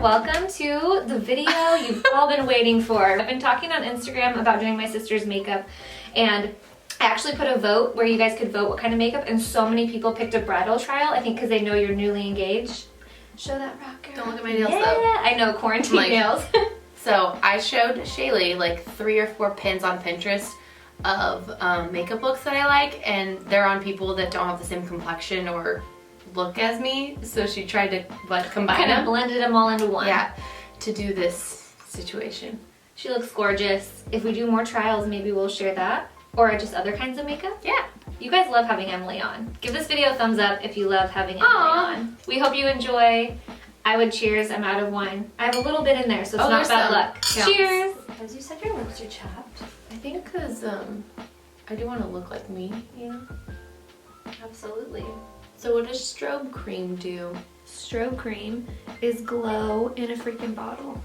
welcome to the video you've all been waiting for. I've been talking on Instagram about doing my sister's makeup, and I actually put a vote where you guys could vote what kind of makeup, and so many people picked a bridal trial, I think because they know you're newly engaged. Show that rock, girl. Don't look at my nails though. I know, quarantine nails. So I showed Shaylee like 3 or 4 pins on Pinterest of makeup looks that I like, and they're on people that don't have the same complexion or look as me, so she tried to like combine kind them. of blended them all into one. Yeah, to do this situation. She looks gorgeous. If we do more trials, maybe we'll share that, or just other kinds of makeup. Yeah. You guys love having Emily on. Give this video a thumbs up if you love having Emily on. We hope you enjoy. I would cheers. I'm out of wine. I have a little bit in there, so it's not bad luck. Counts. Cheers. As you said, your lips are chapped. I think because I do want to look like me, you know? Absolutely. So what does strobe cream do? Strobe cream is glow in a freaking bottle.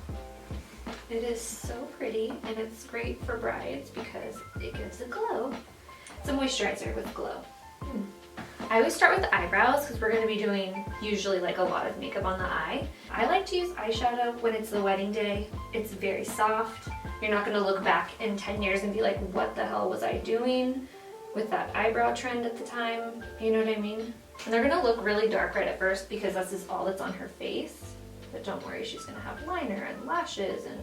It is so pretty, and it's great for brides because it gives a glow. It's a moisturizer with glow. I always start with the eyebrows because we're going to be doing usually like a lot of makeup on the eye. I like to use eyeshadow when it's the wedding day. It's very soft. You're not going to look back in 10 years and be like, what the hell was I doing with that eyebrow trend at the time? You know what I mean? And they're going to look really dark right at first because this is all that's on her face. But don't worry, she's going to have liner and lashes, and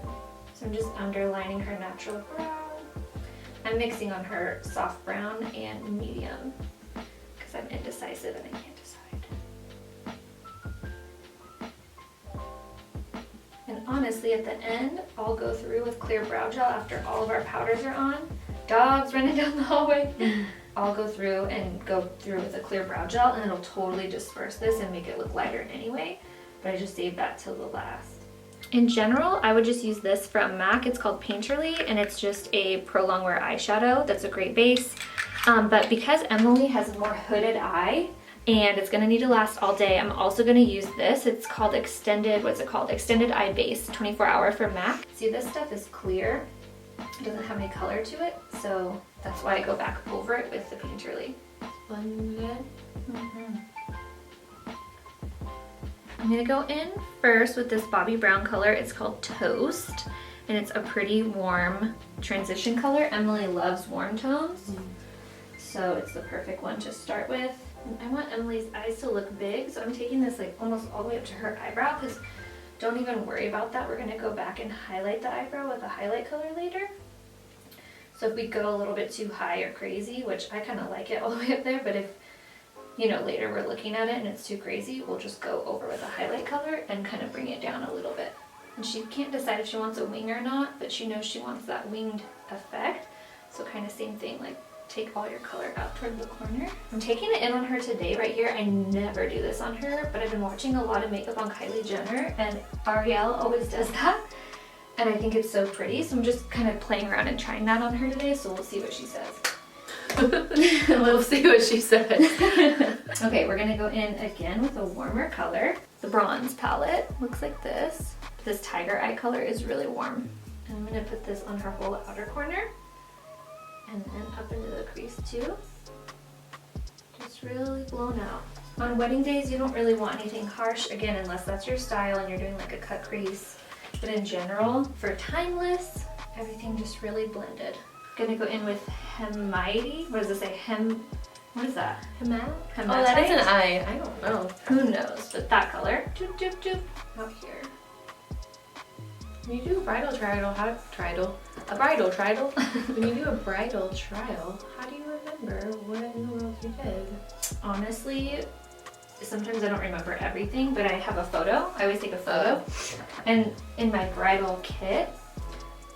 so I'm just underlining her natural brow. I'm mixing on her soft brown and medium because I'm indecisive and I can't decide. And honestly, at the end, I'll go through with clear brow gel after all of our powders are on. Dogs running down the hallway. I'll go through with a clear brow gel, and it'll totally disperse this and make it look lighter anyway. But I just saved that till the last. In general, I would just use this from MAC. It's called Painterly, and it's just a pro long wear eyeshadow. That's a great base. But because Emily has a more hooded eye, and it's gonna need to last all day, I'm also gonna use this. It's called Extended Eye Base 24-hour from MAC. See, this stuff is clear. It doesn't have any color to it, so that's why I go back over it with the Painterly. Blended. I'm gonna go in first with this Bobbi Brown color. It's called Toast, and it's a pretty warm transition color. Emily loves warm tones, so it's the perfect one to start with. And I want Emily's eyes to look big, so I'm taking this like almost all the way up to her eyebrow, because don't even worry about that. We're gonna go back and highlight the eyebrow with a highlight color later. So if we go a little bit too high or crazy, which I kind of like it all the way up there, but if you know, later we're looking at it and it's too crazy, we'll just go over with a highlight color and kind of bring it down a little bit. And she can't decide if she wants a wing or not, but she knows she wants that winged effect. So kind of same thing, like take all your color out toward the corner. I'm taking it in on her today right here. I never do this on her, but I've been watching a lot of makeup on Kylie Jenner, and Ariel always does that. And I think it's so pretty, so I'm just kind of playing around and trying that on her today, so we'll see what she says. We'll see what she says. Okay, we're gonna go in again with a warmer color. The bronze palette looks like this. This tiger eye color is really warm. And I'm gonna put this on her whole outer corner, and then up into the crease too. Just really blown out. On wedding days, you don't really want anything harsh, again, unless that's your style and you're doing like a cut crease. But in general, for timeless, everything just really blended. Gonna go in with Hemite. What does it say? What is that? Hematite? Oh, that is an eye. I don't know. Who knows? But that color. Doop, doop, doop. Out here. When you do a bridal trial, when you do a bridal trial, how do you remember what in the world you did? Honestly, sometimes I don't remember everything, but I have a photo. I always take a photo. And in my bridal kit,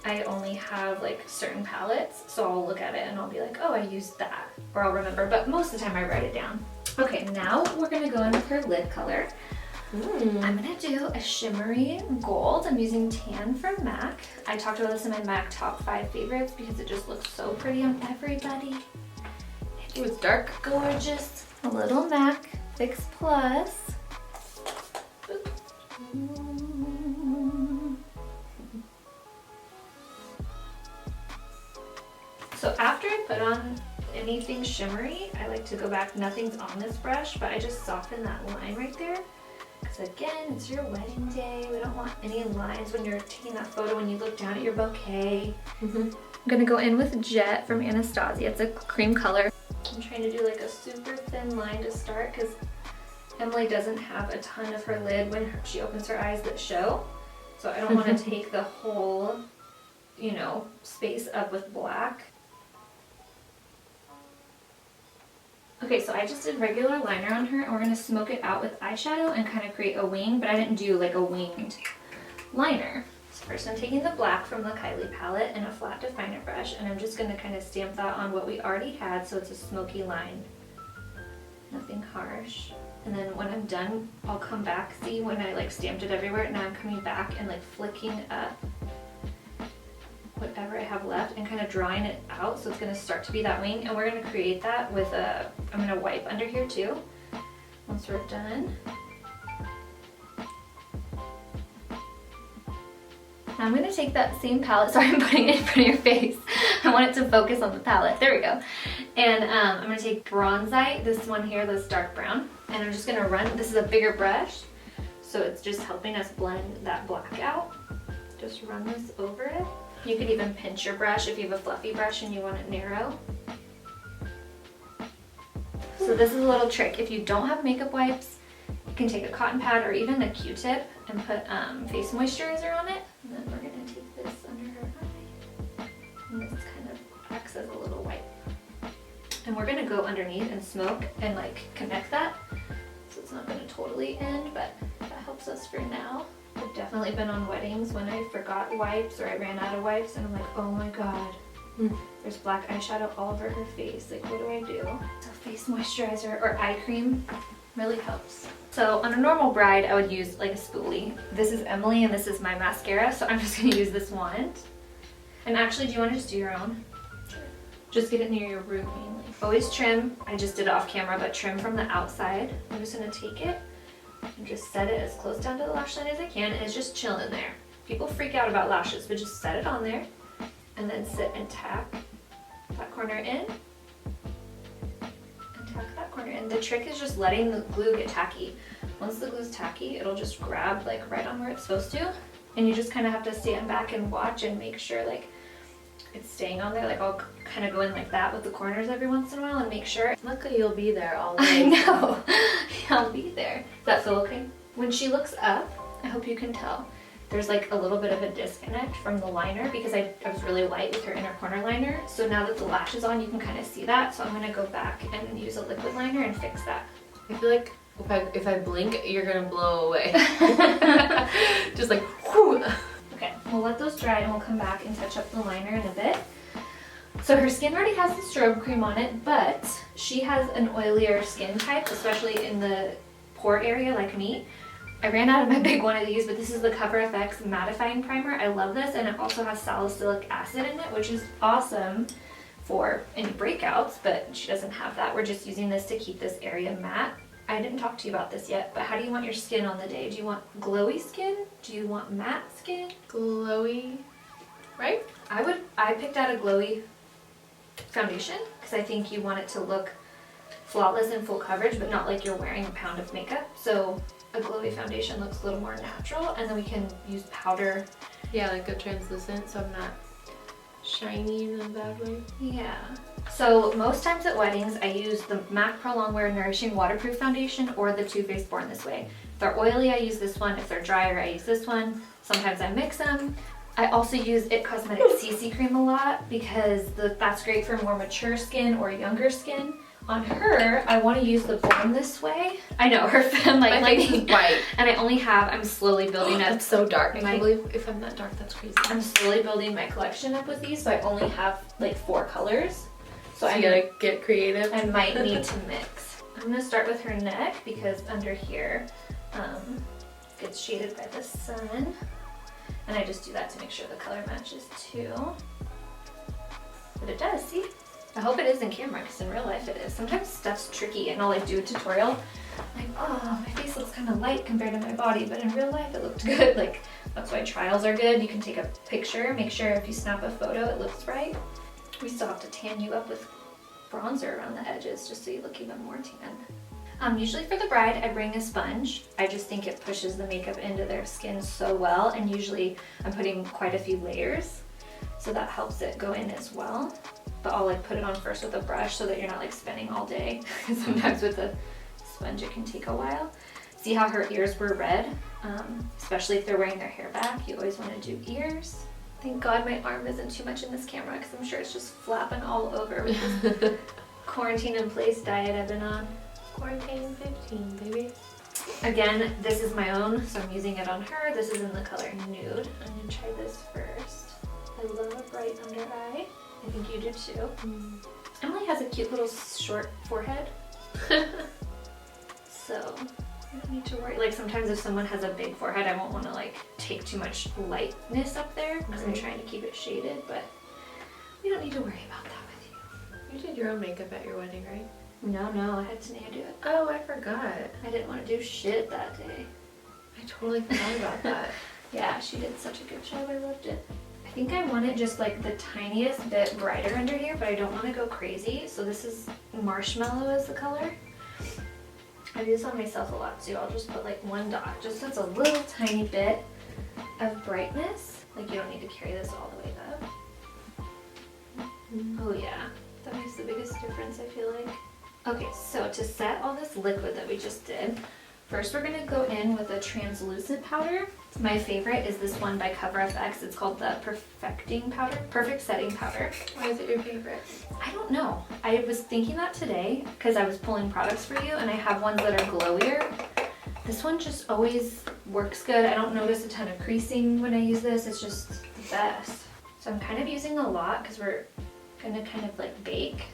I only have like certain palettes, so I'll look at it and I'll be like, oh, I used that, or I'll remember, but most of the time I write it down. Okay, now we're gonna go in with her lid color. I'm gonna do a shimmery gold. I'm using Tan from MAC. I talked about this in my MAC top 5 favorites because it just looks so pretty on everybody. It was dark. Gorgeous. A little MAC Fix Plus. So after I put on anything shimmery, I like to go back. Nothing's on this brush, but I just soften that line right there Because again, it's your wedding day. We don't want any lines when you're taking that photo when you look down at your bouquet. I'm gonna go in with Jet from Anastasia. It's a cream color. I'm trying to do like a super thin line to start because Emily doesn't have a ton of her lid when she opens her eyes that show. So I don't want to take the whole, you know, space up with black. Okay, so I just did regular liner on her and we're going to smoke it out with eyeshadow and kind of create a wing, but I didn't do like a winged liner. So first I'm taking the black from the Kylie palette and a flat definer brush, and I'm just going to kind of stamp that on what we already had so it's a smoky line. Nothing harsh. And then when I'm done, I'll come back, see when I like stamped it everywhere, now I'm coming back and like flicking up whatever I have left and kind of drawing it out so it's going to start to be that wing, and we're going to create that with a, I'm going to wipe under here too once we're done. Now I'm going to take that same palette, sorry I'm putting it in front of your face, I want it to focus on the palette, there we go, and I'm going to take Bronzite, this one here, this dark brown, and I'm just going to run, this is a bigger brush, so it's just helping us blend that black out. Just run this over it. You could even pinch your brush if you have a fluffy brush and you want it narrow. So this is a little trick. If you don't have makeup wipes, you can take a cotton pad or even a Q-tip and put face moisturizer on it. And then we're going to take this under her eye. And this kind of acts as a little wipe. And we're going to go underneath and smoke and like connect that. So it's not going to totally end, but that helps us for now. I've definitely been on weddings when I forgot wipes or I ran out of wipes and I'm like, oh my god, there's black eyeshadow all over her face. Like, what do I do? So face moisturizer or eye cream really helps. So on a normal bride, I would use like a spoolie. This is Emily and this is my mascara, so I'm just going to use this wand. And actually, do you want to just do your own? Sure. Just get it near your root mainly. Always trim. I just did it off camera, but trim from the outside. I'm just going to take it and just set it as close down to the lash line as I can, and it's just chilling there. People freak out about lashes, but just set it on there and then sit and tack that corner in and tack that corner in. The trick is just letting the glue get tacky. Once the glue's tacky, it'll just grab like right on where it's supposed to, and you just kind of have to stand back and watch and make sure like it's staying on there. Like I'll kind of go in like that with the corners every once in a while and make sure. Luckily you'll be there all day. I know. I'll be there. Does that feel okay? When she looks up, I hope you can tell, there's like a little bit of a disconnect from the liner because I was really light with her inner corner liner. So now that the lash is on, you can kind of see that. So I'm going to go back and use a liquid liner and fix that. I feel like if I blink, you're going to blow away. Just like, whoo. Okay, we'll let those dry and we'll come back and touch up the liner in a bit. So her skin already has the strobe cream on it, but she has an oilier skin type, especially in the pore area like me. I ran out of my big one of these, but this is the Cover FX mattifying primer. I love this, and it also has salicylic acid in it, which is awesome for any breakouts, but she doesn't have that. We're just using this to keep this area matte. I didn't talk to you about this yet, but how do you want your skin on the day? Do you want glowy skin? Do you want matte skin? Glowy, right? I picked out a glowy foundation because I think you want it to look flawless and full coverage, but not like you're wearing a pound of makeup. So a glowy foundation looks a little more natural, and then we can use powder. Yeah, like a translucent, so I'm not shiny in a bad way. Yeah. So most times at weddings, I use the MAC Pro Longwear Nourishing Waterproof Foundation or the Too Faced Born This Way. If they're oily, I use this one. If they're drier, I use this one. Sometimes I mix them. I also use It Cosmetics CC Cream a lot because that's great for more mature skin or younger skin. On her, I want to use the Born This Way. I know, her fan like my face is white. And I'm slowly building up. That's so dark. I can't believe if I'm that dark, that's crazy. I'm slowly building my collection up with these, so I only have like 4 colors. So I gotta get creative. I might need to mix. I'm gonna start with her neck because under here gets shaded by the sun. And I just do that to make sure the color matches too. But it does, see? I hope it is in camera because in real life it is. Sometimes stuff's tricky and I'll like do a tutorial. Like, oh, my face looks kind of light compared to my body, but in real life it looked good. Like, that's why trials are good. You can take a picture, make sure if you snap a photo it looks right. We still have to tan you up with bronzer around the edges just so you look even more tan. Usually for the bride, I bring a sponge. I just think it pushes the makeup into their skin so well, and usually I'm putting quite a few layers, so that helps it go in as well. But I'll like put it on first with a brush so that you're not like spending all day. Sometimes with a sponge it can take a while. See how her ears were red? Especially if they're wearing their hair back, you always want to do ears. Thank God my arm isn't too much in this camera because I'm sure it's just flapping all over with this quarantine in place diet I've been on. Quarantine 15, baby. Again, this is my own, so I'm using it on her. This is in the color Nude. I'm gonna try this first. I love a bright under eye. I think you do too. Emily has a cute little short forehead. So I don't need to worry. Like sometimes if someone has a big forehead, I won't want to like take too much lightness up there because I'm trying to keep it shaded, but we don't need to worry about that with you. You did your own makeup at your wedding, right? No, I had Tanae do it. Oh, I forgot. I didn't want to do shit that day. I totally forgot about that. Yeah, she did such a good job. I loved it. I think I want it just like the tiniest bit brighter under here, but I don't want to go crazy. So this is Marshmallow as the color. I do this on myself a lot too. I'll just put like one dot, just so it's a little tiny bit of brightness. Like you don't need to carry this all the way up. Oh yeah, that makes the biggest difference, I feel like. Okay, so to set all this liquid that we just did, first we're gonna go in with a translucent powder. My favorite is this one by CoverFX. It's called the Perfect Setting Powder. Why is it your favorite? I don't know. I was thinking that today because I was pulling products for you and I have ones that are glowier. This one just always works good. I don't notice a ton of creasing when I use this. It's just the best. So I'm kind of using a lot because we're gonna kind of like bake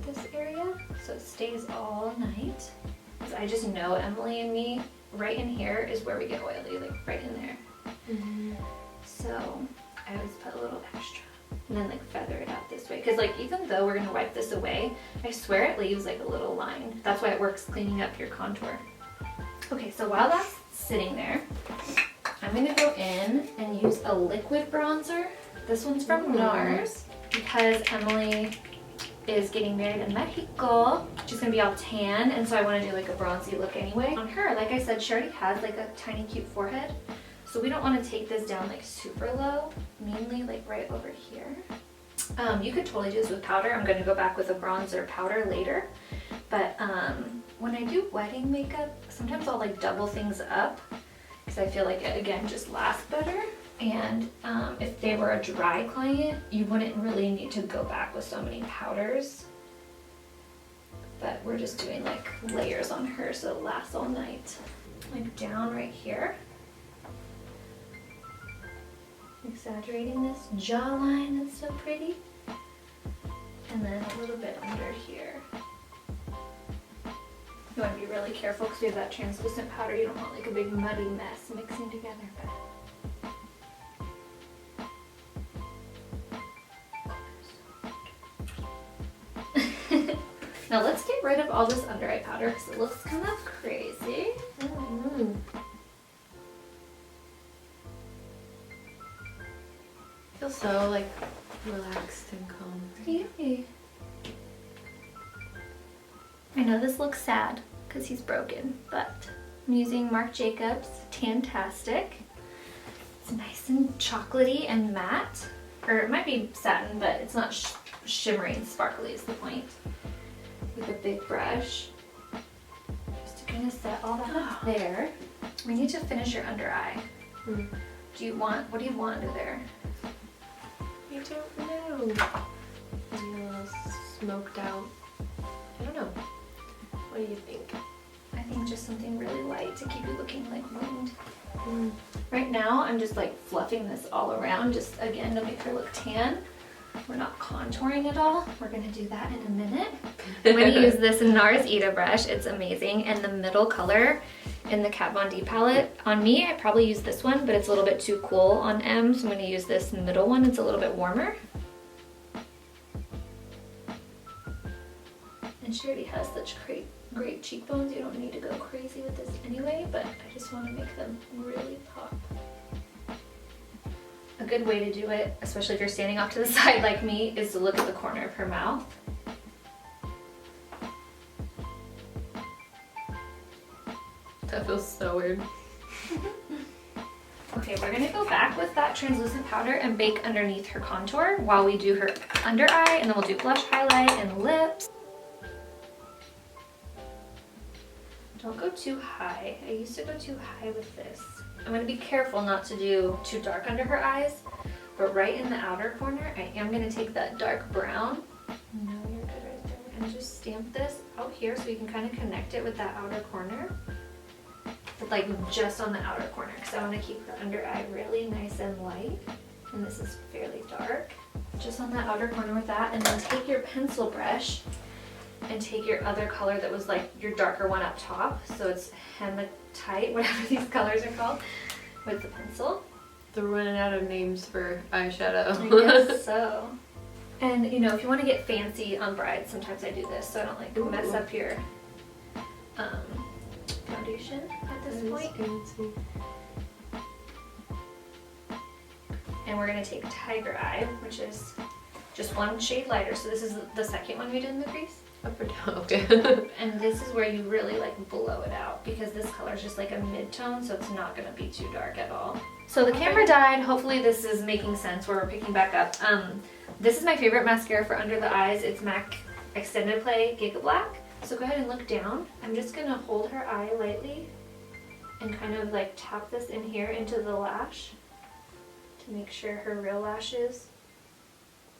this area so it stays all night. Because I just know Emily and me, right in here is where we get oily, like right in there. So I always put a little extra and then like feather it out this way. Because like even though we're gonna wipe this away, I swear it leaves like a little line. That's why it works cleaning up your contour. Okay, so while that's sitting there, I'm gonna go in and use a liquid bronzer. This one's from NARS because Emily is getting married in Mexico. She's gonna be all tan, and so I wanna do like a bronzy look anyway. On her, like I said, she already has like a tiny cute forehead, so we don't wanna take this down like super low, mainly like right over here. You could totally do this with powder. I'm gonna go back with a bronzer powder later, but when I do wedding makeup, sometimes I'll like double things up because I feel like it again just lasts better. And if they were a dry client, you wouldn't really need to go back with so many powders. But we're just doing like layers on her so it lasts all night. Like down right here. Exaggerating this jawline that's so pretty. And then a little bit under here. You want to be really careful because we have that translucent powder. You don't want like a big muddy mess mixing together. But now let's get rid of all this under eye powder because it looks kind of crazy. Feel so like relaxed and calm. Yay. I know this looks sad because he's broken, but I'm using Marc Jacobs Tantastic. It's nice and chocolatey and matte, or it might be satin, but it's not shimmery and sparkly is the point. With a big brush, just to kind of set all that up there. We need to finish your under eye. What do you want under there? I don't know. Maybe a little smoked out. I don't know. What do you think? I think just something really light to keep you looking like winged. Right now, I'm just like fluffing this all around, just again to make her look tan. We're not contouring at all. We're gonna do that in a minute. I'm gonna use this NARS Ita brush. It's amazing. And the middle color in the Kat Von D palette, on me, I probably use this one, but it's a little bit too cool on M, so I'm gonna use this middle one. It's a little bit warmer. And she already has such great cheekbones. You don't need to go crazy with this anyway, but I just want to make them really pop. A good way to do it, especially if you're standing off to the side like me, is to look at the corner of her mouth. That feels so weird. Okay, we're gonna go back with that translucent powder and bake underneath her contour while we do her under eye, and then we'll do blush, highlight, and lips. Don't go too high. I used to go too high with this. I'm gonna be careful not to do too dark under her eyes, but right in the outer corner, I am gonna take that dark brown. No, you're good right there. We're gonna just stamp this out here so we can kind of connect it with that outer corner. But like just on the outer corner, because I want to keep her under eye really nice and light. And this is fairly dark. Just on that outer corner with that, and then take your pencil brush and take your other color that was like your darker one up top. So it's hematite, whatever these colors are called, with the pencil. They're running out of names for eyeshadow. I guess so. And you know, if you want to get fancy on brides, sometimes I do this so I don't like mess up your foundation at this point. Fancy. And we're gonna take Tiger Eye, which is just one shade lighter. So this is the second one we did in the crease. Up or down? Okay. And this is where you really like blow it out because this color is just like a mid-tone, so it's not gonna be too dark at all. So the camera died. Hopefully this is making sense where we're picking back up. This is my favorite mascara for under the eyes. It's MAC Extended Play Giga Black. So go ahead and look down. I'm just gonna hold her eye lightly and kind of like tap this in here into the lash to make sure her real lashes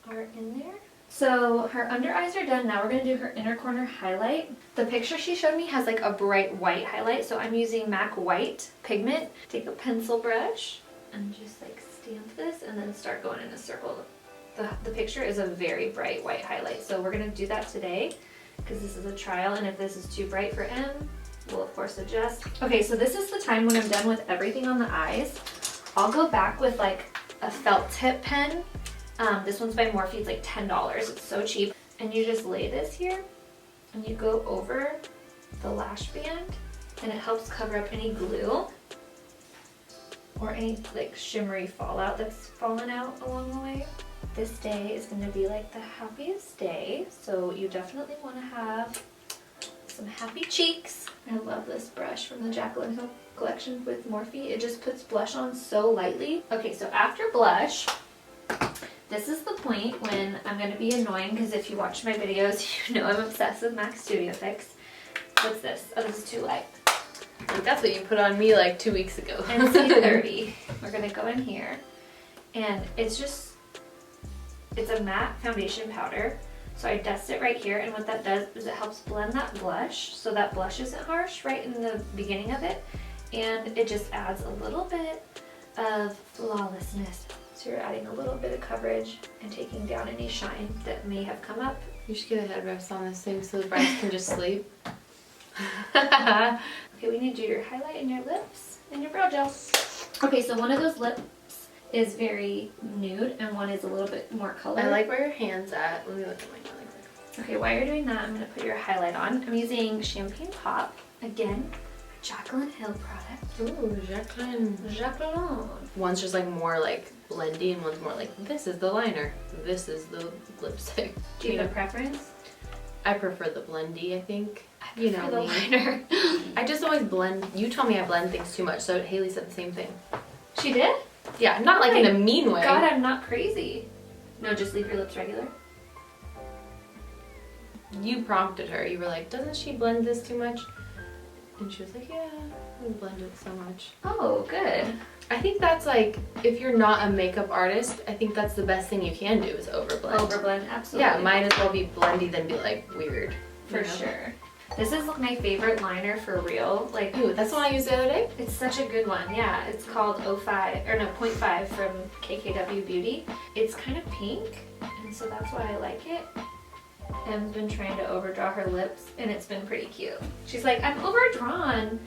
are in there. So her under eyes are done. Now we're gonna do her inner corner highlight. The picture she showed me has like a bright white highlight, so I'm using MAC White pigment. Take a pencil brush and just like stamp this and then start going in a circle. The picture is a very bright white highlight, so we're gonna do that today because this is a trial, and if this is too bright for M, we'll of course adjust. Okay, so this is the time when I'm done with everything on the eyes. I'll go back with like a felt tip pen. This one's by Morphe, it's like $10. It's so cheap. And you just lay this here and you go over the lash band, and it helps cover up any glue or any like shimmery fallout that's fallen out along the way. This day is going to be like the happiest day, so you definitely want to have some happy cheeks. I love this brush from the Jaclyn Hill collection with Morphe. It just puts blush on so lightly. Okay, so after blush, this is the point when I'm going to be annoying, because if you watch my videos, you know I'm obsessed with MAC Studio Fix. What's this? Oh, this is too light. Like, that's what you put on me like 2 weeks ago. NC30. We're going to go in here, and it's a matte foundation powder. So I dust it right here, and what that does is it helps blend that blush so that blush isn't harsh right in the beginning of it, and it just adds a little bit of flawlessness. So you're adding a little bit of coverage and taking down any shine that may have come up. You should get a headrest on this thing so the brides can just sleep. Okay, we need to do your highlight and your lips and your brow gel. Okay, so one of those lips is very nude and one is a little bit more color. I like where your hand's at. Let me look at mine really quick. Okay, while you're doing that, I'm going to put your highlight on. I'm using Champagne Pop. Again, a Jaclyn Hill product. Ooh, Jaclyn. Jaclyn. One's just like more like blendy, and one's more like, this is the liner, this is the lipstick. Do you have a preference? I prefer the blendy, I think. You know the liner. I just always blend. You told me I blend things too much, so Haley said the same thing. She did? Yeah, not like in a mean way. God, I'm not crazy. No, just leave your lips regular. You prompted her. You were like, doesn't she blend this too much? And she was like, yeah, we blend it so much. Oh, good. I think that's like, if you're not a makeup artist, I think that's the best thing you can do is overblend. Overblend, absolutely. Yeah, might as well be blendy than be like weird. For sure. This is my favorite liner for real. Like, ooh, that's the one I used the other day? It's such a good one. Yeah, it's called 0.5 from KKW Beauty. It's kind of pink, and so that's why I like it. Em's been trying to overdraw her lips, and it's been pretty cute. She's like, I'm overdrawn,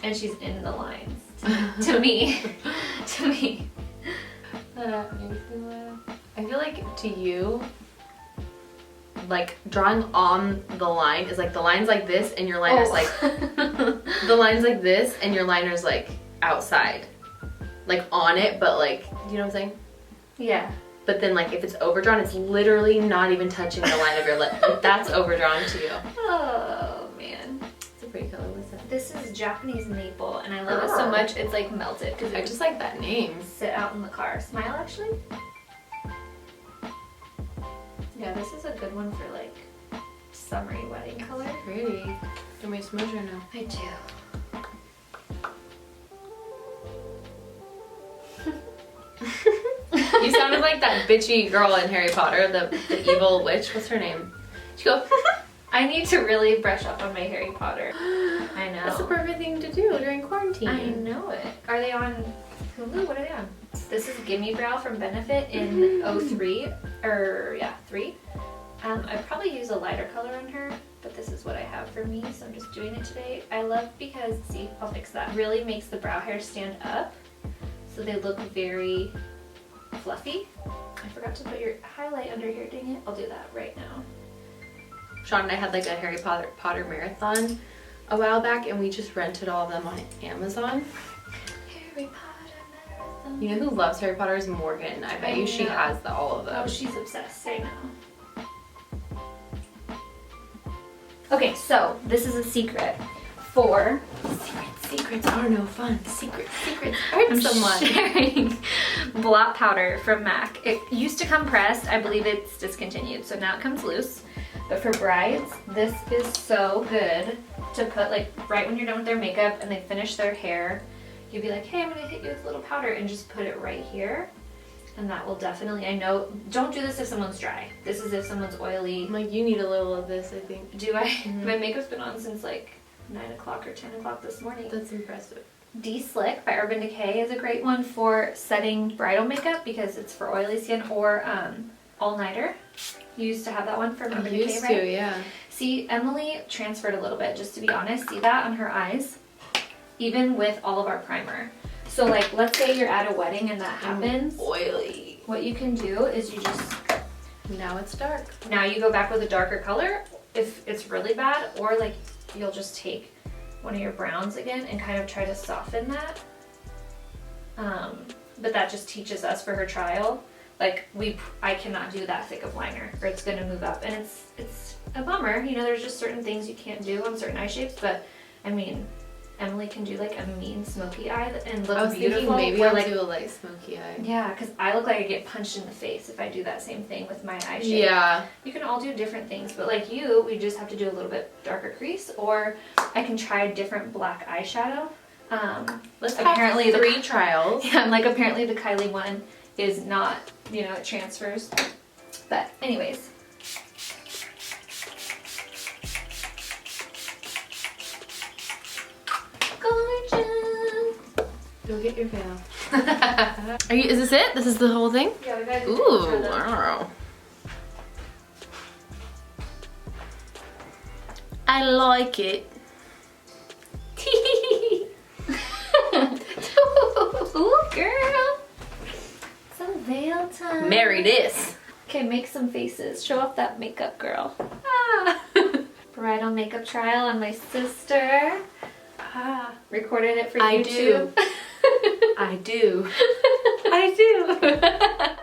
and she's in the lines to me. To me. I feel like to you, like drawing on the line is like the line's like this and your liner's like the line's like this and your liner's like outside, like on it, but like, you know what I'm saying? Yeah. But then like if it's overdrawn, it's literally not even touching the line of your lip. Like, that's overdrawn to you. Oh man. It's a pretty color. What's that? This is Japanese maple, and I love it so much it's like melted because I just like that name. sit out in the car. Smile, actually. Yeah, this is a good one for like summery wedding color. Pretty. Do you want me to smudge or no? I do. You sounded like that bitchy girl in Harry Potter, the evil witch. What's her name? She goes, I need to really brush up on my Harry Potter. I know. that's the perfect thing to do during quarantine. I know it. Are they on Hulu? What are they on? This is Gimme Brow from Benefit in 03, or yeah, 3. I probably use a lighter color on her, but this is what I have for me, so I'm just doing it today. I love because, see, I'll fix that. Really makes the brow hair stand up, so they look very fluffy. I forgot to put your highlight under here, dang it. I'll do that right now. Sean and I had like a Harry Potter marathon a while back, and we just rented all of them on Amazon. Harry Potter marathon. You know who loves Harry Potter is Morgan. I bet you she has all of them. Oh, she's obsessed, I know. Okay, so this is a secret for Secrets are no fun. Secrets hurt I'm someone. sharing blot powder from MAC. It used to come pressed. I believe it's discontinued, so now it comes loose. But for brides, this is so good to put like right when you're done with their makeup and they finish their hair. You'd be like, hey, I'm gonna hit you with a little powder and just put it right here. And that will definitely, I know, don't do this if someone's dry. This is if someone's oily. I'm like, you need a little of this, I think. Do I? My makeup's been on since like 9 o'clock or 10 o'clock this morning. That's impressive. D-Slick by Urban Decay is a great one for setting bridal makeup because it's for oily skin, or all-nighter. You used to have that one from Urban Decay, Used right? to, yeah. See, Emily transferred a little bit, just to be honest. See that on her eyes? Even with all of our primer. So like, let's say you're at a wedding and that happens. Oily. What you can do is you just, Now it's dark. now you go back with a darker color if it's really bad, or like you'll just take one of your browns again and kind of try to soften that. But that just teaches us for her trial. Like I cannot do that thick of liner or it's gonna move up, and it's a bummer. You know, there's just certain things you can't do on certain eye shapes, but I mean, Emily can do like a mean smoky eye and look I was beautiful. thinking maybe where, I'll like, do a light smoky eye. yeah, because I look like I get punched in the face if I do that same thing with my eye shape. Yeah. You can all do different things, but like you, we just have to do a little bit darker crease, or I can try a different black eyeshadow. Let's apparently have 3 trials. Yeah, and like apparently the Kylie one is not, you know, it transfers. But anyways. Gorgeous. Go get your veil. Is this it? This is the whole thing? Yeah, we gotta do Ooh, wow. I like it. Ooh, girl. Some veil time. Marry this. Okay, make some faces. Show off that makeup, girl. Ah. Bridal makeup trial on my sister. Ah. Recorded it for I YouTube. do. I do. I do.